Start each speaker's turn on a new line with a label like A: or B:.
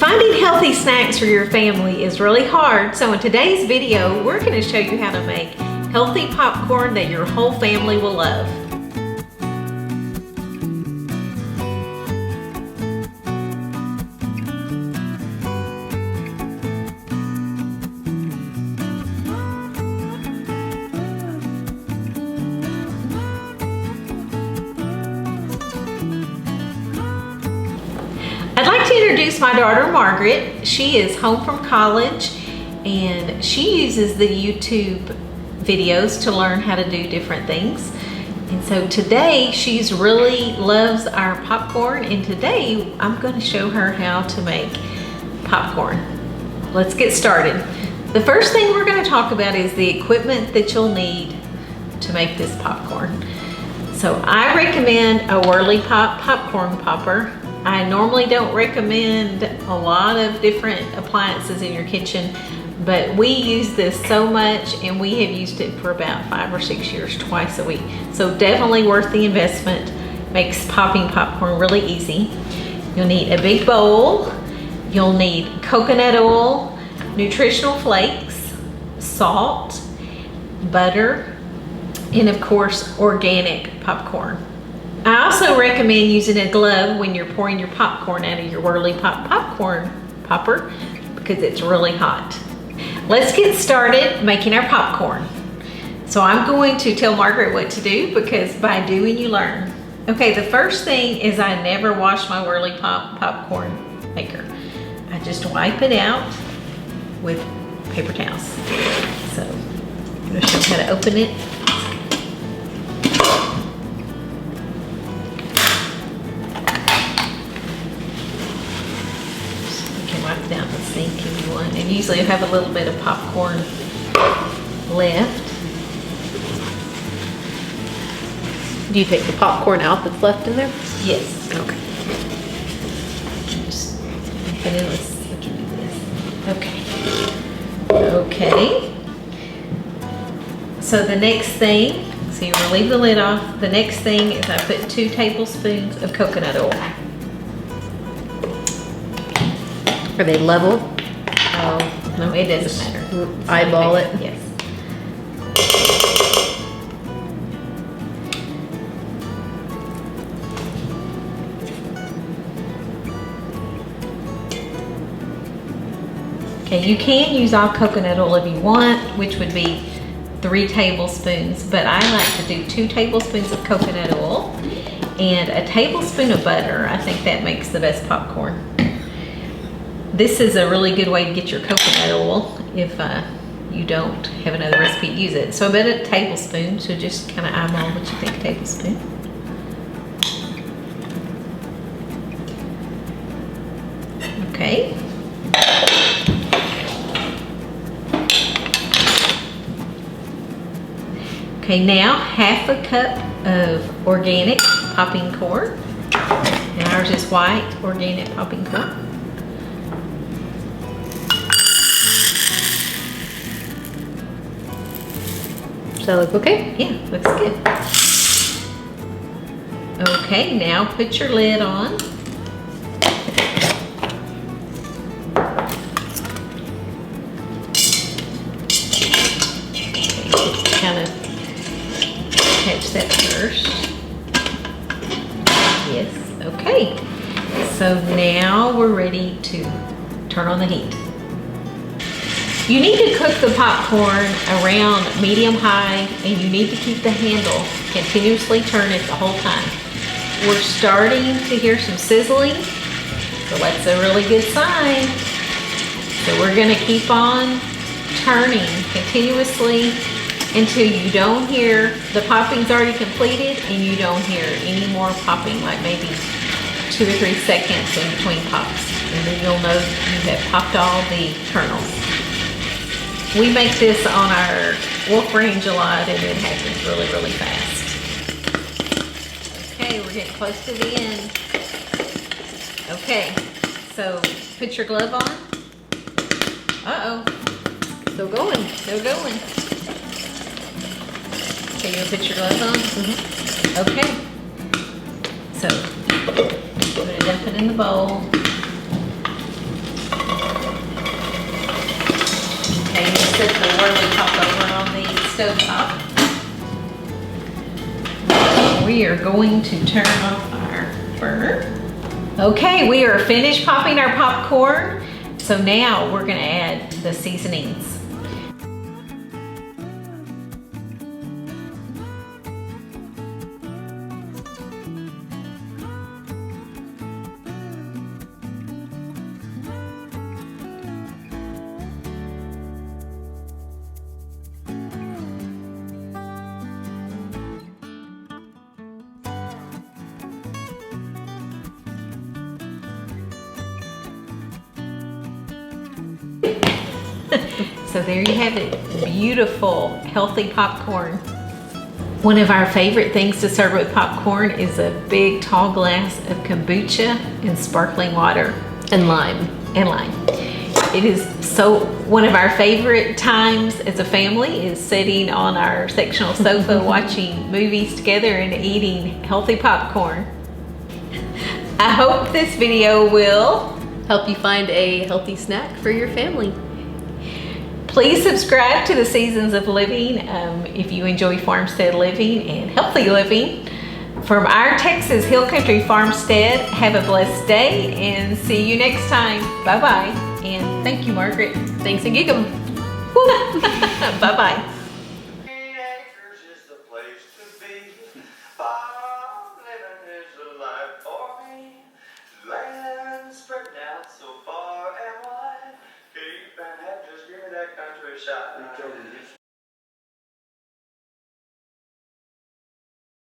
A: Finding healthy snacks for your family is really hard, so in today's video, we're going to show you how to make healthy popcorn that your whole family will love. I'd like to introduce my daughter Margaret. She is home from college and she uses the YouTube videos to learn how to do different things. And so today she's really loves our popcorn, and today I'm going to show her how to make popcorn. Let's get started. The first thing we're going to talk about is the equipment that you'll need to make this popcorn. So I recommend a Whirly Pop Popcorn Popper. I normally don't recommend a lot of different appliances in your kitchen, but we use this so much and we have used it for about 5 or 6 years, twice a week. So definitely worth the investment. Makes popping popcorn really easy. You'll need a big bowl. You'll need coconut oil, Nutritional Flakes, salt, butter, and of course, organic popcorn. I also recommend using a glove when you're pouring your popcorn out of your Whirly Pop Popcorn Popper because it's really hot. Let's get started making our popcorn. So I'm going to tell Margaret what to do because by doing you learn. Okay, the first thing is I never wash my Whirly Pop Popcorn maker. I just wipe it out with paper towels. So I'm going to show you how to open it. Wipe down the sink if you want, and usually you have a little bit of popcorn left.
B: Do you take the popcorn out that's left in there?
A: Yes.
B: Okay.
A: Just put it in. We can do this. Okay. Okay. So the next thing, so you relieve the lid off. The next thing is I put 2 tablespoons of coconut oil.
B: Are they level?
A: Oh, no, it doesn't matter.
B: Eyeball it?
A: Yes. Okay, you can use all coconut oil if you want, which would be 3 tablespoons, but I like to do 2 tablespoons of coconut oil and a tablespoon of butter. I think that makes the best popcorn. This is a really good way to get your coconut oil if you don't have another recipe to use it. So about a tablespoon, so just kind of eyeball what you think a tablespoon. Okay. Okay, now half a cup of organic popping corn. And ours is white organic popping corn.
B: Does that look okay?
A: Yeah, looks good. Okay, now put your lid on. Okay, kind of catch that first. Yes, okay. So now we're ready to turn on the heat. You need to cook the popcorn around medium-high, and you need to keep the handle continuously turn it the whole time. We're starting to hear some sizzling, so that's a really good sign. So we're going to keep on turning continuously until you don't hear the popping's already completed and you don't hear any more popping, like maybe 2 or 3 seconds in between pops. And then you'll know you have popped all the kernels. We make this on our Wolf Range a lot, and it happens really, really fast. Okay, we're getting close to the end. Okay, so put your glove on. Uh-oh, still going, still going. Okay, you'll put your glove on? Mm-hmm. Okay, so put it in the bowl. set the Whirly Pop Popper on the stove top. We are going to turn off our burner. Okay, we are finished popping our popcorn. So now we're gonna add the seasonings. So there you have it, beautiful, healthy popcorn. One of our favorite things to serve with popcorn is a big tall glass of kombucha and sparkling water.
B: And lime.
A: And lime. It is so, one of our favorite times as a family is sitting on our sectional sofa watching movies together and eating healthy popcorn. I hope this video will
B: Help you find a healthy snack for your family.
A: Please subscribe to the Seasons of Living if you enjoy farmstead living and healthy living. From our Texas Hill Country Farmstead, have a blessed day and see you next time. Bye-bye. And thank you, Margaret.
B: Thanks and gig 'em.
A: Bye-bye.
C: 3 acres is the place to be. Farm living is the life for me. Land spread out so far and wide. Keep and have just give me that countryside.